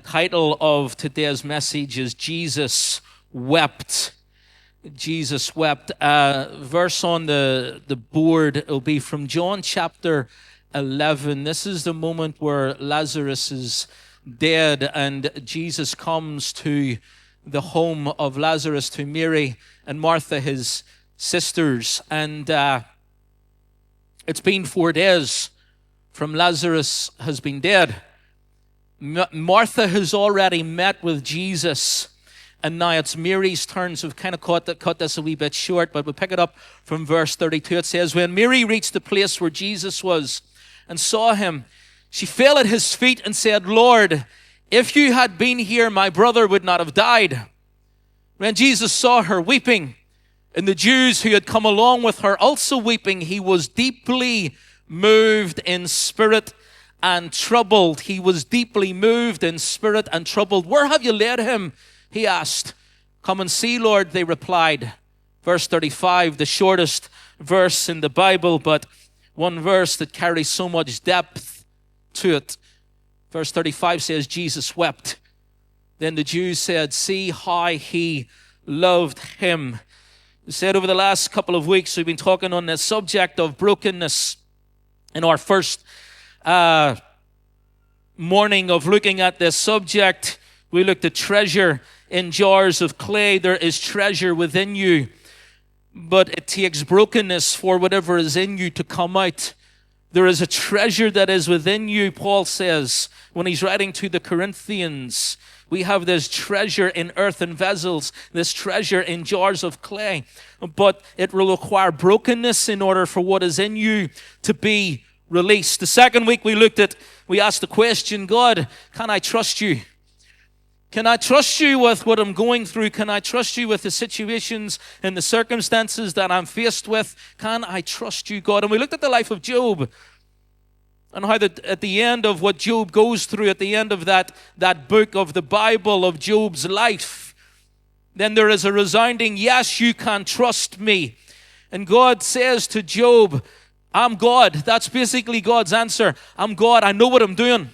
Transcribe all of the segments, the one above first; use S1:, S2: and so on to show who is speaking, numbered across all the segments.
S1: title of today's message is Jesus Wept. Jesus wept. Verse on the board will be from John chapter 11. This is the moment where Lazarus is dead and Jesus comes to the home of Lazarus, to Mary and Martha, his sisters. And it's been 4 days from Lazarus has been dead. Martha has already met with Jesus, and now it's Mary's turn. So we've kind of cut this a wee bit short, but we'll pick it up from verse 32. It says, when Mary reached the place where Jesus was and saw him, she fell at his feet and said, Lord, if you had been here, my brother would not have died. When Jesus saw her weeping, and the Jews who had come along with her also weeping, he was deeply moved in spirit and troubled. He was deeply moved in spirit and troubled. Where have you laid him? He asked. Come and see, Lord, they replied. Verse 35, the shortest verse in the Bible, but one verse that carries so much depth to it. Verse 35 says, Jesus wept. Then the Jews said, see how he loved him. We said over the last couple of weeks, we've been talking on the subject of brokenness. In our first morning of looking at this subject, we looked at treasure in jars of clay. There is treasure within you, but it takes brokenness for whatever is in you to come out. There is a treasure that is within you, Paul says, when he's writing to the Corinthians. We have this treasure in earthen vessels, this treasure in jars of clay. But it will require brokenness in order for what is in you to be released. The second week we asked the question, God, can I trust you? Can I trust you with what I'm going through? Can I trust you with the situations and the circumstances that I'm faced with? Can I trust you, God? And we looked at the life of Job, and how that at the end of what Job goes through, at the end of that book of the Bible of Job's life, then there is a resounding, yes, you can trust me. And God says to Job, I'm God. That's basically God's answer. I'm God. I know what I'm doing.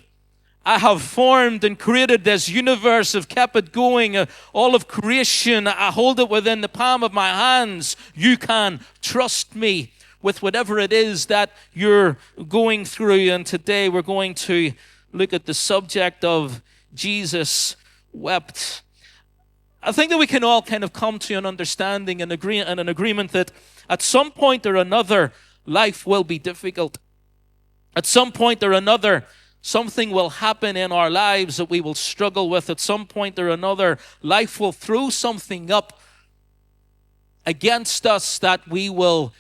S1: I have formed and created this universe. I've kept it going. All of creation, I hold it within the palm of my hands. You can trust me with whatever it is that you're going through. And today we're going to look at the subject of Jesus wept. I think that we can all kind of come to an understanding and an agreement that at some point or another, life will be difficult. At some point or another, something will happen in our lives that we will struggle with. At some point or another, life will throw something up against us that we will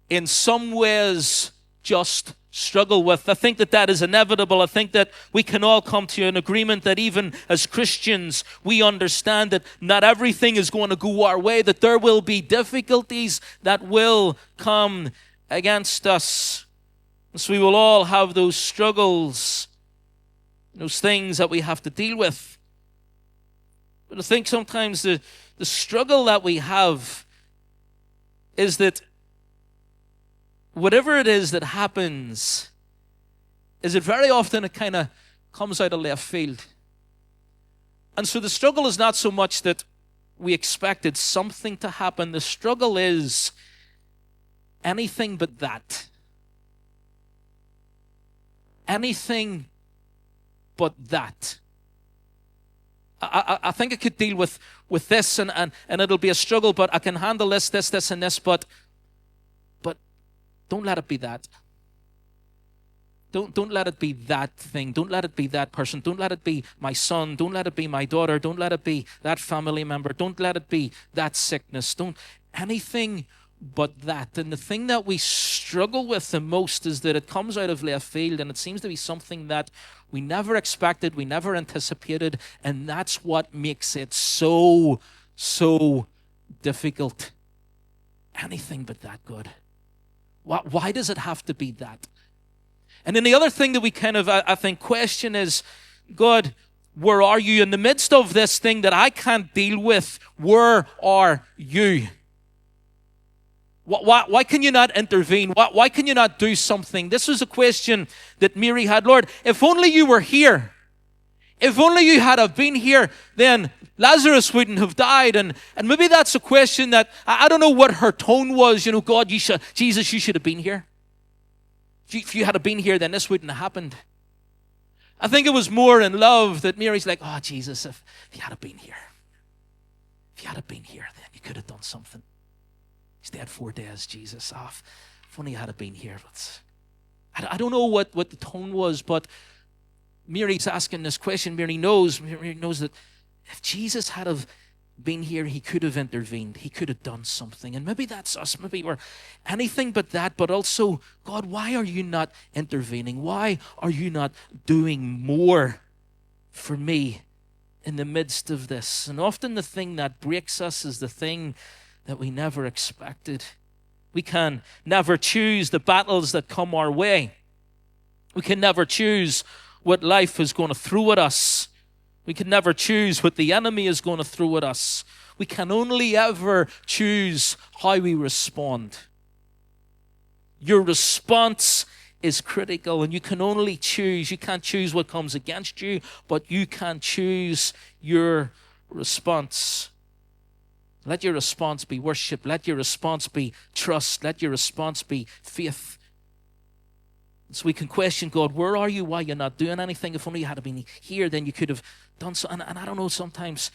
S1: in some ways just struggle with. I think that is inevitable. I think that we can all come to an agreement that even as Christians, we understand that not everything is going to go our way, that there will be difficulties that will come against us. And so we will all have those struggles, those things that we have to deal with. But I think sometimes the struggle that we have is that whatever it is that happens, is that very often it kind of comes out of left field. And so the struggle is not so much that we expected something to happen. The struggle is anything but that. Anything but that. I think I could deal with this and it'll be a struggle, but I can handle this, and this, but don't let it be that. Don't let it be that thing. Don't let it be that person. Don't let it be my son. Don't let it be my daughter. Don't let it be that family member. Don't let it be that sickness. Don't anything but that. And the thing that we struggle with the most is that it comes out of left field, and it seems to be something that we never expected, we never anticipated, and that's what makes it so difficult. Anything but that good. Why does it have to be that? And then the other thing that we kind of, I think, question is, God, where are you in the midst of this thing that I can't deal with? Where are you? Why can you not intervene? Why can you not do something? This was a question that Mary had. Lord, if only you were here. If only you had have been here, then Lazarus wouldn't have died. And maybe that's a question that, I don't know what her tone was. God, Jesus, you should have been here. If you had have been here, then this wouldn't have happened. I think it was more in love that Mary's like, oh, Jesus, if you had have been here. If you had have been here, then you could have done something. He's dead 4 days, Jesus. Oh, if only you had have been here. But I don't know what the tone was, but Mary's asking this question. Mary knows that if Jesus had have been here, he could have intervened. He could have done something. And maybe that's us. Maybe we're anything but that. But also, God, why are you not intervening? Why are you not doing more for me in the midst of this? And often the thing that breaks us is the thing that we never expected. We can never choose the battles that come our way. We can never choose what life is going to throw at us. We can never choose what the enemy is going to throw at us. We can only ever choose how we respond. Your response is critical, and you can only choose. You can't choose what comes against you, but you can choose your response. Let your response be worship. Let your response be trust. Let your response be faith. So we can question God, where are you? Why you're not doing anything? If only you had been here, then you could have done so. And I don't know, sometimes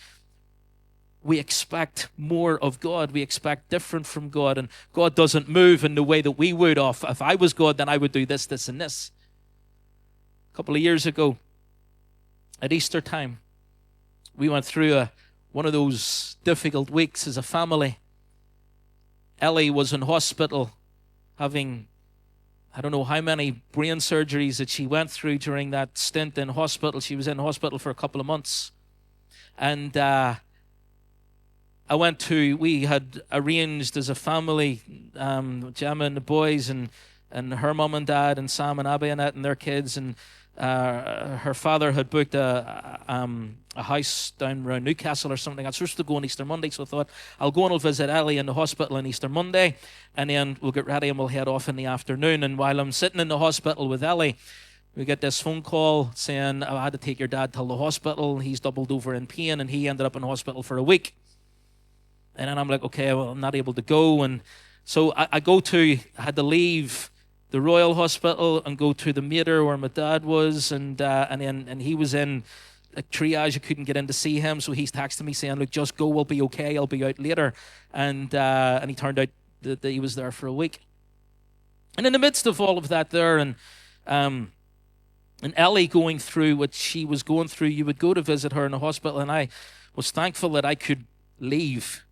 S1: we expect more of God. We expect different from God. And God doesn't move in the way that we would. If I was God, then I would do this, this, and this. A couple of years ago, at Easter time, we went through one of those difficult weeks as a family. Ellie was in hospital having, I don't know how many brain surgeries that she went through during that stint in hospital. She was in hospital for a couple of months. And we had arranged as a family, Gemma and the boys and her mum and dad and Sam and Abby and that and their kids, and her father had booked a house down around Newcastle or something. I was supposed to go on Easter Monday, so I thought I'll go and I'll visit Ellie in the hospital on Easter Monday, and then we'll get ready and we'll head off in the afternoon. And while I'm sitting in the hospital with Ellie, we get this phone call saying, I had to take your dad to the hospital. He's doubled over in pain, and he ended up in hospital for a week. And then I'm like, okay, well, I'm not able to go. And so I had to leave the Royal Hospital and go to the Mater where my dad was, and he was in like triage. You couldn't get in to see him, so he's texting me saying, look, just go, we'll be okay, I'll be out later. And he turned out that he was there for a week. And in the midst of all of that there, and Ellie going through what she was going through, you would go to visit her in the hospital, and I was thankful that I could leave.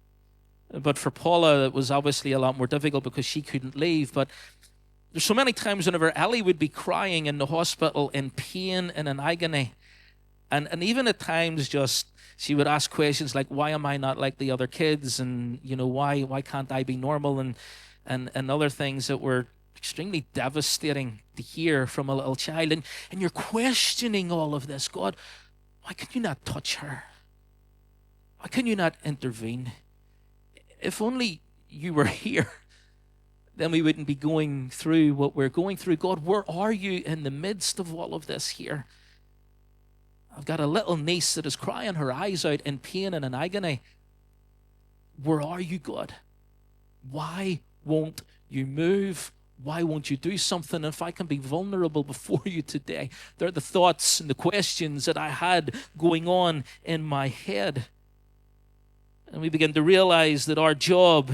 S1: But for Paula, it was obviously a lot more difficult because she couldn't leave. But there's so many times whenever Ellie would be crying in the hospital in pain and in agony. And even at times just she would ask questions like, why am I not like the other kids? And, why can't I be normal? And other things that were extremely devastating to hear from a little child. And you're questioning all of this. God, why can you not touch her? Why can you not intervene? If only you were here, then we wouldn't be going through what we're going through. God, where are you in the midst of all of this here? I've got a little niece that is crying her eyes out in pain and in agony. Where are you, God? Why won't you move? Why won't you do something? If I can be vulnerable before you today, they're the thoughts and the questions that I had going on in my head. And we begin to realize that our job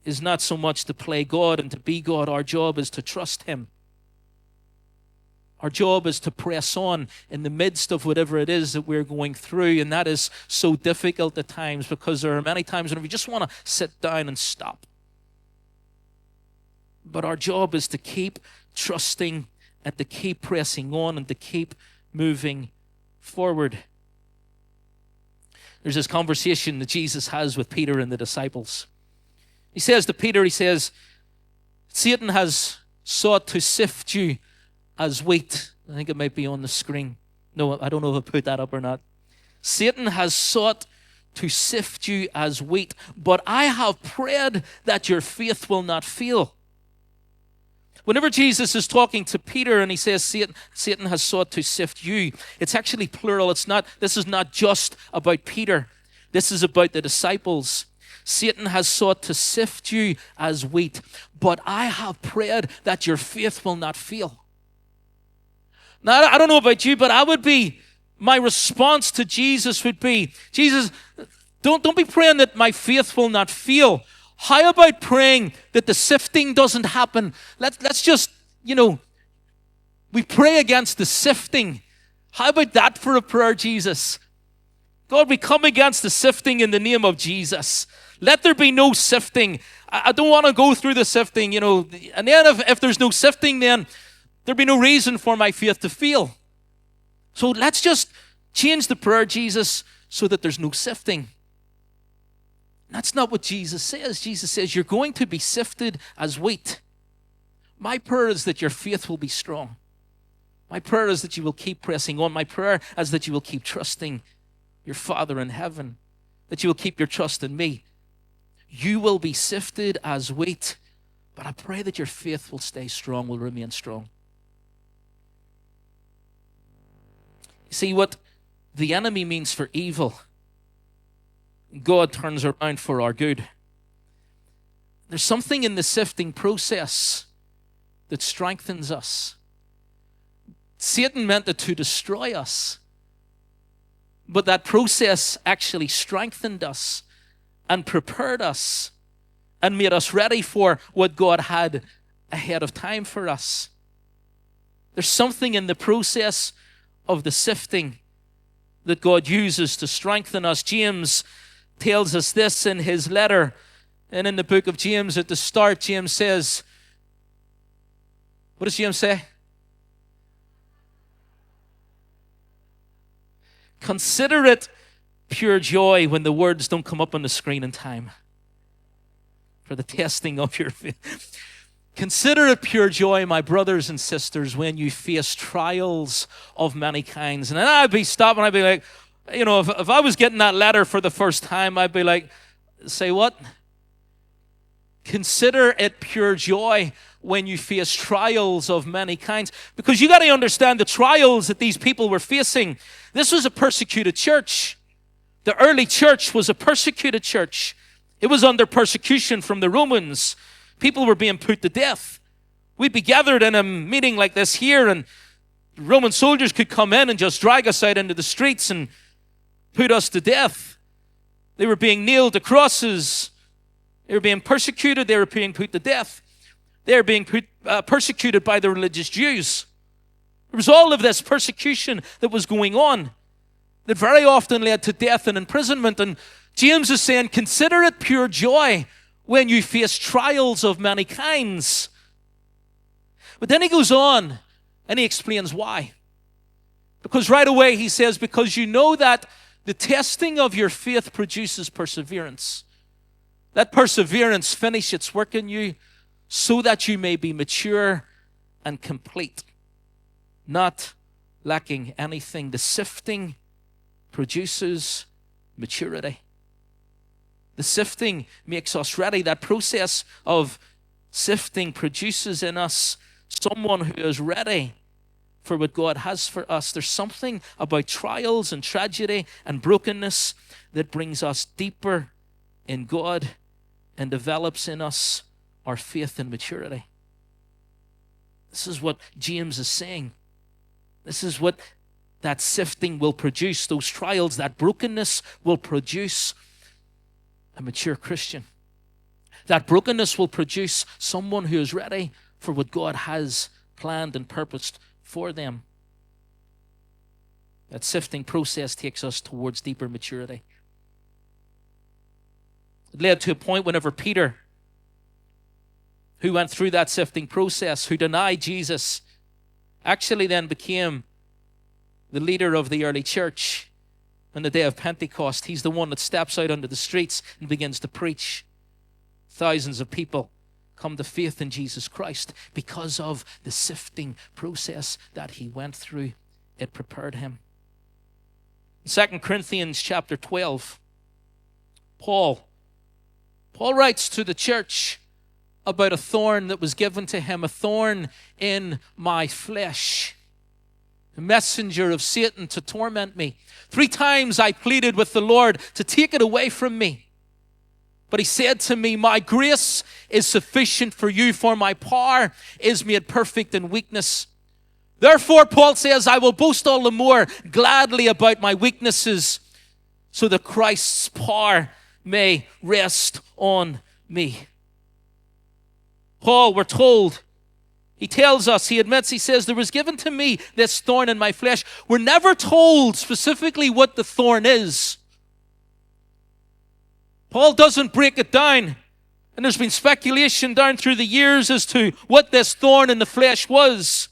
S1: is not so much to play God and to be God. Our job is to trust him. Our job is to press on in the midst of whatever it is that we're going through. And that is so difficult at times, because there are many times when we just want to sit down and stop. But our job is to keep trusting and to keep pressing on and to keep moving forward. There's this conversation that Jesus has with Peter and the disciples. He says to Peter, Satan has sought to sift you as wheat. I think it might be on the screen. No, I don't know if I put that up or not. Satan has sought to sift you as wheat, but I have prayed that your faith will not fail. Whenever Jesus is talking to Peter and he says, Satan has sought to sift you, it's actually plural. This is not just about Peter. This is about the disciples. Satan has sought to sift you as wheat, but I have prayed that your faith will not fail. Now, I don't know about you, but my response to Jesus would be, Jesus, don't be praying that my faith will not fail. How about praying that the sifting doesn't happen? Let's just, we pray against the sifting. How about that for a prayer, Jesus? God, we come against the sifting in the name of Jesus. Let there be no sifting. I don't want to go through the sifting, and then if there's no sifting, then there'd be no reason for my faith to fail. So let's just change the prayer, Jesus, so that there's no sifting. That's not what Jesus says. Jesus says, you're going to be sifted as wheat. My prayer is that your faith will be strong. My prayer is that you will keep pressing on. My prayer is that you will keep trusting your Father in heaven, that you will keep your trust in me. You will be sifted as wheat, but I pray that your faith will stay strong, will remain strong. You see, what the enemy means for evil, God turns around for our good. There's something in the sifting process that strengthens us. Satan meant it to destroy us, but that process actually strengthened us and prepared us and made us ready for what God had ahead of time for us. There's something in the process of the sifting that God uses to strengthen us. James tells us this in his letter, and in the book of James at the start, James says, what does James say? Consider it pure joy when the words don't come up on the screen in time for the testing of your faith. Consider it pure joy, my brothers and sisters, when you face trials of many kinds. And then I'd be stopping, I'd be like, if I was getting that letter for the first time, I'd be like, say what? Consider it pure joy when you face trials of many kinds. Because you got to understand the trials that these people were facing. This was a persecuted church. The early church was a persecuted church. It was under persecution from the Romans. People were being put to death. We'd be gathered in a meeting like this here, and Roman soldiers could come in and just drag us out into the streets and put us to death. They were being nailed to crosses. They were being persecuted. They were being put to death. They were being persecuted by the religious Jews. There was all of this persecution that was going on that very often led to death and imprisonment. And James is saying, consider it pure joy when you face trials of many kinds. But then he goes on and he explains why. Because right away he says, because you know that the testing of your faith produces perseverance. Let perseverance finish its work in you so that you may be mature and complete, not lacking anything. The sifting produces maturity. The sifting makes us ready. That process of sifting produces in us someone who is ready for what God has for us. There's something about trials and tragedy and brokenness that brings us deeper in God and develops in us our faith and maturity. This is what James is saying. This is what that sifting will produce. Those trials, that brokenness will produce a mature Christian. That brokenness will produce someone who is ready for what God has planned and purposed for them. That sifting process takes us towards deeper maturity. It led to a point whenever Peter, who went through that sifting process, who denied Jesus, actually then became the leader of the early church on the day of Pentecost. He's the one that steps out onto the streets and begins to preach. Thousands of people come to faith in Jesus Christ because of the sifting process that he went through. It prepared him. In 2 Corinthians chapter 12, Paul writes to the church about a thorn that was given to him, a thorn in my flesh, a messenger of Satan to torment me. 3 times I pleaded with the Lord to take it away from me. But he said to me, my grace is sufficient for you, for my power is made perfect in weakness. Therefore, Paul says, I will boast all the more gladly about my weaknesses, so that Christ's power may rest on me. Paul, we're told, he tells us, he admits, he says, there was given to me this thorn in my flesh. We're never told specifically what the thorn is. Paul doesn't break it down. And there's been speculation down through the years as to what this thorn in the flesh was.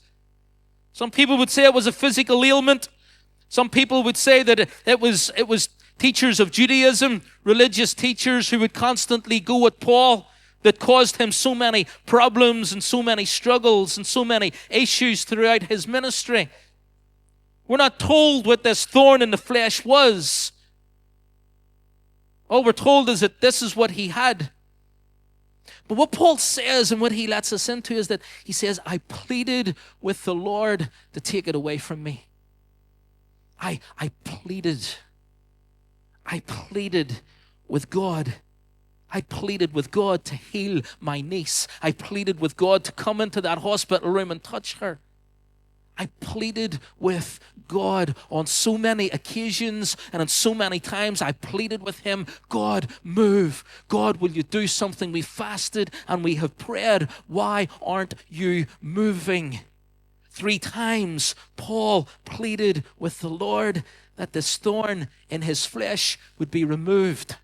S1: Some people would say it was a physical ailment. Some people would say that it was teachers of Judaism, religious teachers who would constantly go at Paul, that caused him so many problems and so many struggles and so many issues throughout his ministry. We're not told what this thorn in the flesh was. All we're told is that this is what he had. But what Paul says and what he lets us into is that he says, I pleaded with the Lord to take it away from me. I pleaded with God. I pleaded with God to heal my niece. I pleaded with God to come into that hospital room and touch her. I pleaded with God on so many occasions, and on so many times I pleaded with him, God, move. God, will you do something? We fasted and we have prayed. Why aren't you moving? 3 times Paul pleaded with the Lord that this thorn in his flesh would be removed.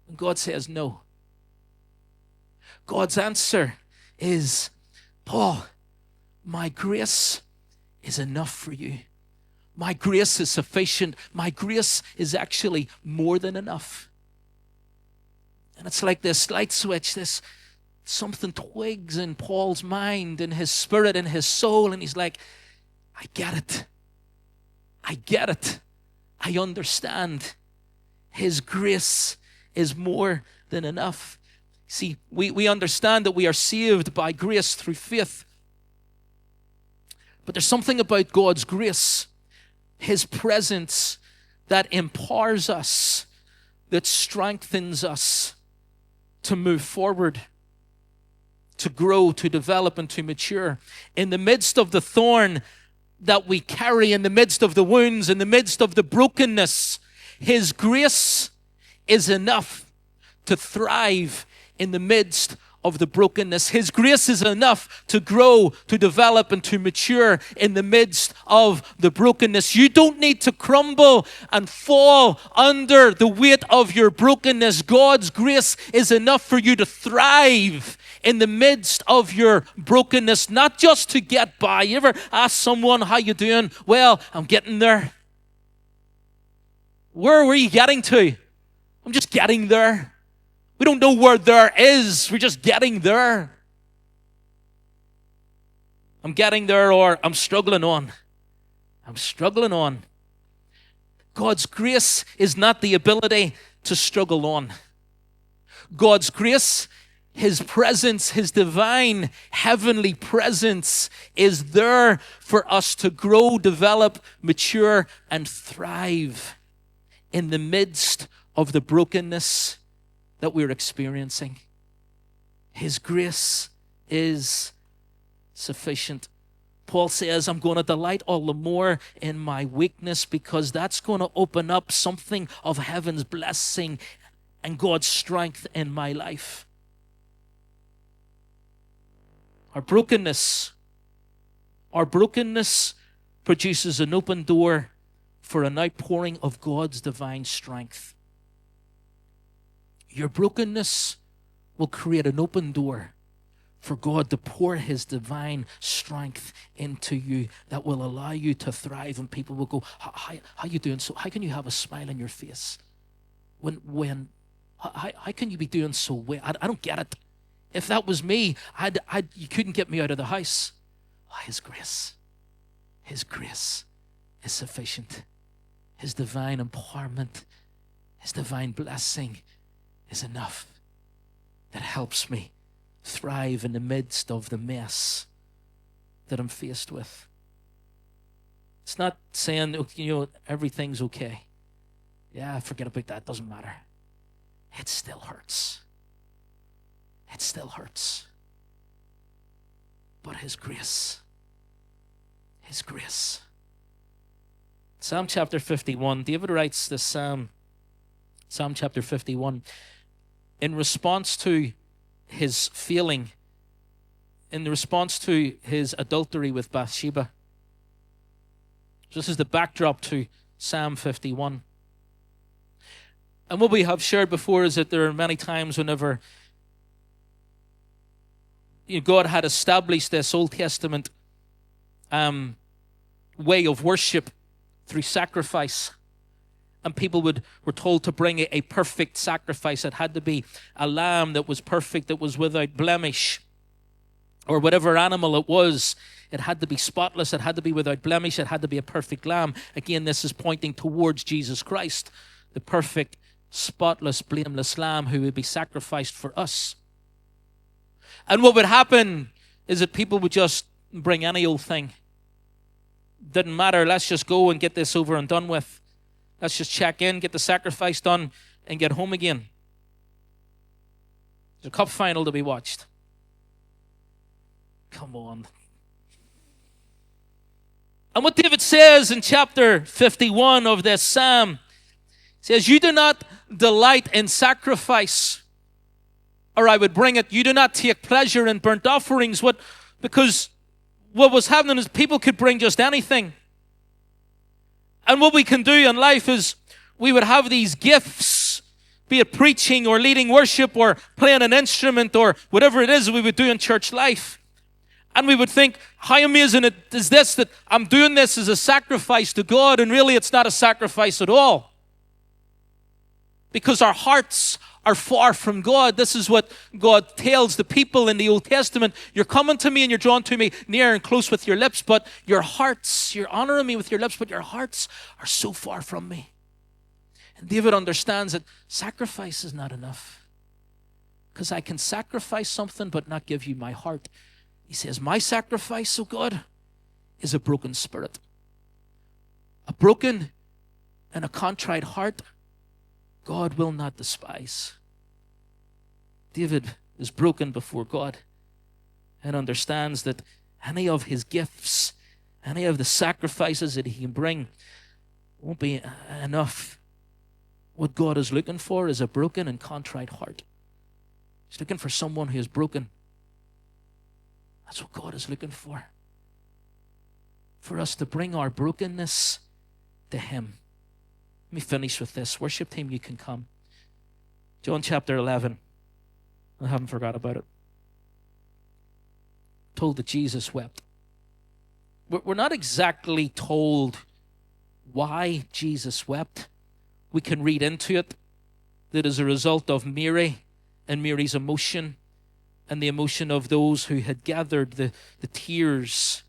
S1: And God says no. God's answer is, Paul, my grace is enough for you. My grace is sufficient. My grace is actually more than enough. And it's like this light switch, this something twigs in Paul's mind, in his spirit, in his soul, and he's like, I get it. I get it. I understand. His grace is more than enough. See, we understand that we are saved by grace through faith. But there's something about God's grace, his presence, that empowers us, that strengthens us to move forward, to grow, to develop, and to mature. In the midst of the thorn that we carry, in the midst of the wounds, in the midst of the brokenness, his grace is enough to thrive in the midst of the brokenness. His grace is enough to grow, to develop, and to mature in the midst of the brokenness. You don't need to crumble and fall under the weight of your brokenness. God's grace is enough for you to thrive in the midst of your brokenness, not just to get by. You ever ask someone, how you doing? Well, I'm getting there. Where were you getting to? I'm just getting there. We don't know where there is. We're just getting there. I'm getting there, or I'm struggling on. I'm struggling on. God's grace is not the ability to struggle on. God's grace, his presence, his divine heavenly presence is there for us to grow, develop, mature, and thrive in the midst of the brokenness that we're experiencing. His grace is sufficient. Paul says, I'm going to delight all the more in my weakness, because that's going to open up something of heaven's blessing and God's strength in my life. Our brokenness produces an open door for an outpouring of God's divine strength. Your brokenness will create an open door for God to pour his divine strength into you that will allow you to thrive. And people will go, how you doing? So how can you have a smile on your face? How can you be doing so well? I don't get it. If that was me, you couldn't get me out of the house. Oh, his grace is sufficient. His divine empowerment, his divine blessing is enough. It helps me thrive in the midst of the mess that I'm faced with. It's not saying, everything's okay. Yeah, forget about that. Doesn't matter. It still hurts. It still hurts. But His grace. His grace. Psalm chapter 51. David writes this psalm. Psalm chapter 51. In response to his feeling, in response to his adultery with Bathsheba. This is the backdrop to Psalm 51. And what we have shared before is that there are many times whenever God had established this Old Testament way of worship through sacrifice. And people were told to bring a perfect sacrifice. It had to be a lamb that was perfect, that was without blemish. Or whatever animal it was, it had to be spotless, it had to be without blemish, it had to be a perfect lamb. Again, this is pointing towards Jesus Christ, the perfect, spotless, blameless lamb who would be sacrificed for us. And what would happen is that people would just bring any old thing. Didn't matter, let's just go and get this over and done with. Let's just check in, get the sacrifice done, and get home again. There's a cup final to be watched. Come on. And what David says in chapter 51 of this psalm, says, you do not delight in sacrifice, or I would bring it. You do not take pleasure in burnt offerings. Because what was happening is people could bring just anything. And what we can do in life is we would have these gifts, be it preaching or leading worship or playing an instrument or whatever it is we would do in church life. And we would think, how amazing it is this, that I'm doing this as a sacrifice to God, and really it's not a sacrifice at all. Because our hearts are far from God. This is what God tells the people in the Old Testament. You're coming to me and you're drawn to me near and close with your lips, but your hearts, you're honoring me with your lips, but your hearts are so far from me. And David understands that sacrifice is not enough. Because I can sacrifice something but not give you my heart. He says, my sacrifice, oh God, is a broken spirit. A broken and a contrite heart, God will not despise. David is broken before God and understands that any of his gifts, any of the sacrifices that he can bring won't be enough. What God is looking for is a broken and contrite heart. He's looking for someone who is broken. That's what God is looking for. For us to bring our brokenness to Him. Let me finish with this. Worship team, you can come. John chapter 11. I haven't forgot about it. Told that Jesus wept. We're not exactly told why Jesus wept. We can read into it that as a result of Mary and Mary's emotion and the emotion of those who had gathered the tears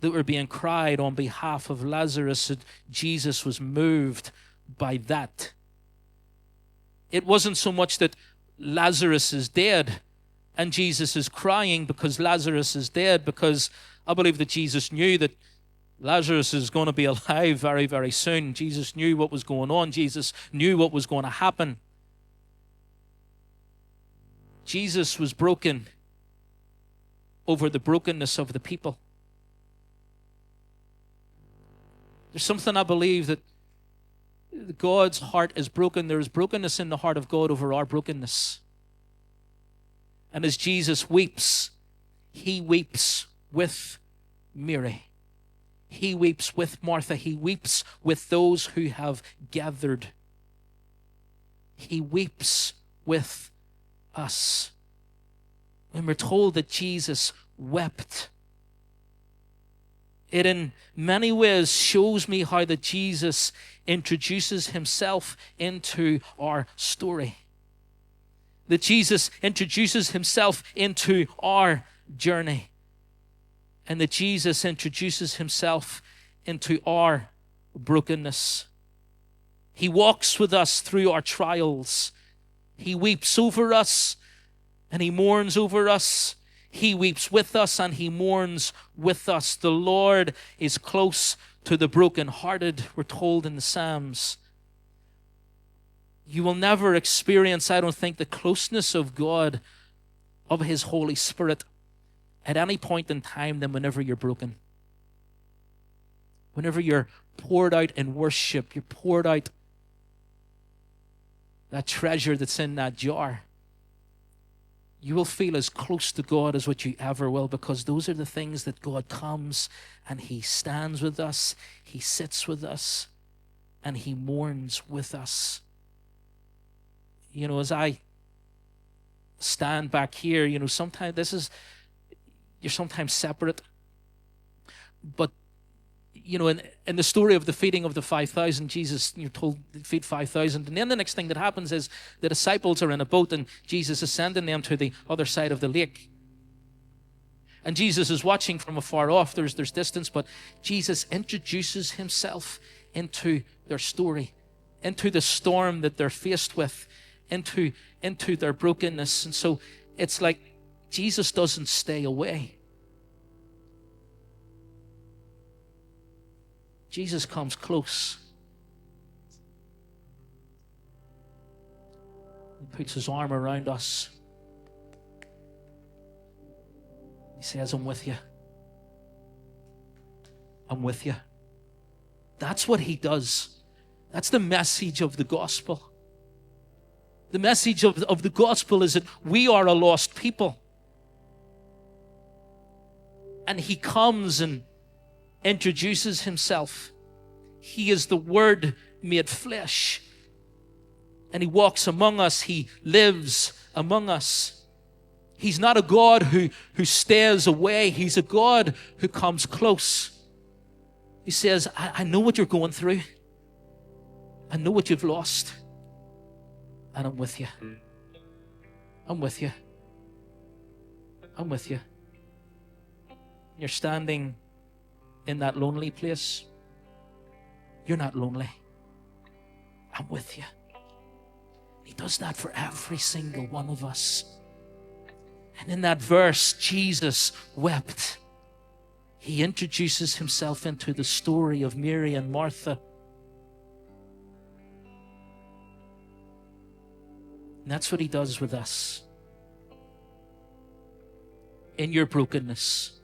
S1: that were being cried on behalf of Lazarus, that Jesus was moved by that. It wasn't so much that Lazarus is dead and Jesus is crying because Lazarus is dead, because I believe that Jesus knew that Lazarus is going to be alive very, very soon. Jesus knew what was going on. Jesus knew what was going to happen. Jesus was broken over the brokenness of the people. There's something I believe that God's heart is broken. There is brokenness in the heart of God over our brokenness. And as Jesus weeps, He weeps with Mary. He weeps with Martha. He weeps with those who have gathered. He weeps with us. When we're told that Jesus wept, it in many ways shows me how that Jesus introduces Himself into our story. That Jesus introduces Himself into our journey. And that Jesus introduces Himself into our brokenness. He walks with us through our trials. He weeps over us and he mourns over us. He weeps with us and he mourns with us. The Lord is close to the brokenhearted, we're told in the Psalms. You will never experience, I don't think, the closeness of God, of his Holy Spirit, at any point in time than whenever you're broken. Whenever you're poured out in worship, you're poured out that treasure that's in that jar. You will feel as close to God as what you ever will, because those are the things that God comes and he stands with us, he sits with us, and he mourns with us. You know, as I stand back here, you know, sometimes you're sometimes separate. But, you know, in the story of the feeding of the 5,000, Jesus, you're told to feed 5,000. And then the next thing that happens is the disciples are in a boat and Jesus is sending them to the other side of the lake. And Jesus is watching from afar off. There's distance, but Jesus introduces himself into their story, into the storm that they're faced with, into their brokenness. And so it's like Jesus doesn't stay away. Jesus comes close. He puts his arm around us. He says, I'm with you. I'm with you. That's what he does. That's the message of the gospel. The message of the gospel is that we are a lost people. And he comes and introduces himself. He is the Word made flesh. And he walks among us. He lives among us. He's not a God who stays away. He's a God who comes close. He says, I know what you're going through. I know what you've lost. And I'm with you. I'm with you. I'm with you. You're standing in that lonely place. You're not lonely. I'm with you. He does that for every single one of us. And in that verse, Jesus wept. He introduces himself into the story of Mary and Martha. And that's what he does with us. In your brokenness,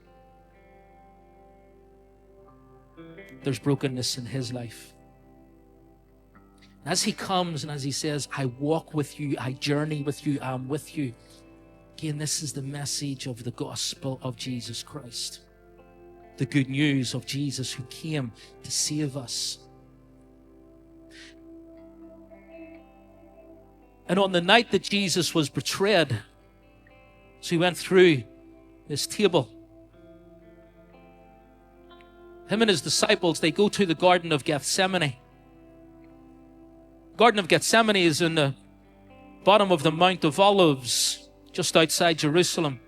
S1: there's brokenness in his life. As he comes and as he says, I walk with you, I journey with you, I'm with you. Again, this is the message of the gospel of Jesus Christ. The good news of Jesus who came to save us. And on the night that Jesus was betrayed, so he went through this table. Him and his disciples, they go to the Garden of Gethsemane. Garden of Gethsemane is in the bottom of the Mount of Olives, just outside Jerusalem.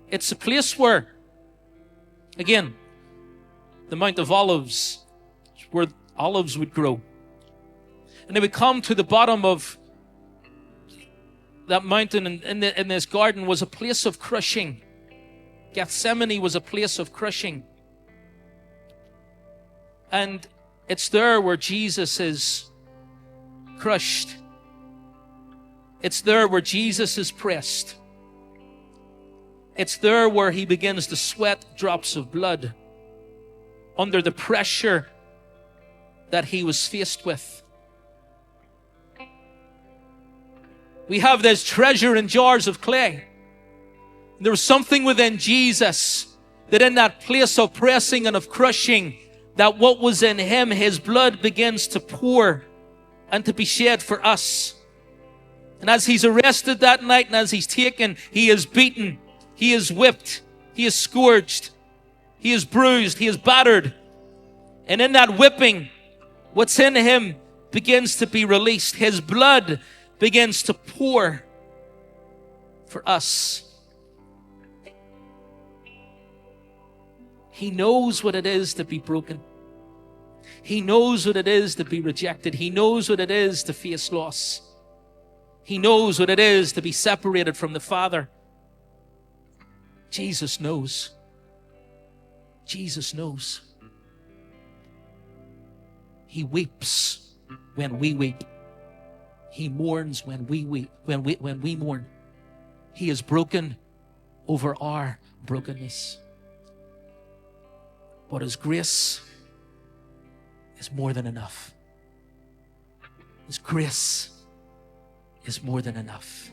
S1: It's a place where, again, the Mount of Olives, where olives would grow. And they would come to the bottom of that mountain, and in this garden was a place of crushing. Gethsemane was a place of crushing. And it's there where Jesus is crushed. It's there where Jesus is pressed. It's there where he begins to sweat drops of blood under the pressure that he was faced with. We have this treasure in jars of clay. There was something within Jesus that in that place of pressing and of crushing, that what was in him, his blood begins to pour and to be shed for us. And as he's arrested that night and as he's taken, he is beaten, he is whipped, he is scourged, he is bruised, he is battered. And in that whipping, what's in him begins to be released. His blood begins to pour for us. He knows what it is to be broken. He knows what it is to be rejected. He knows what it is to face loss. He knows what it is to be separated from the Father. Jesus knows. Jesus knows. He weeps when we weep. He mourns when we weep, when we mourn. He is broken over our brokenness. But His grace is more than enough. His grace is more than enough.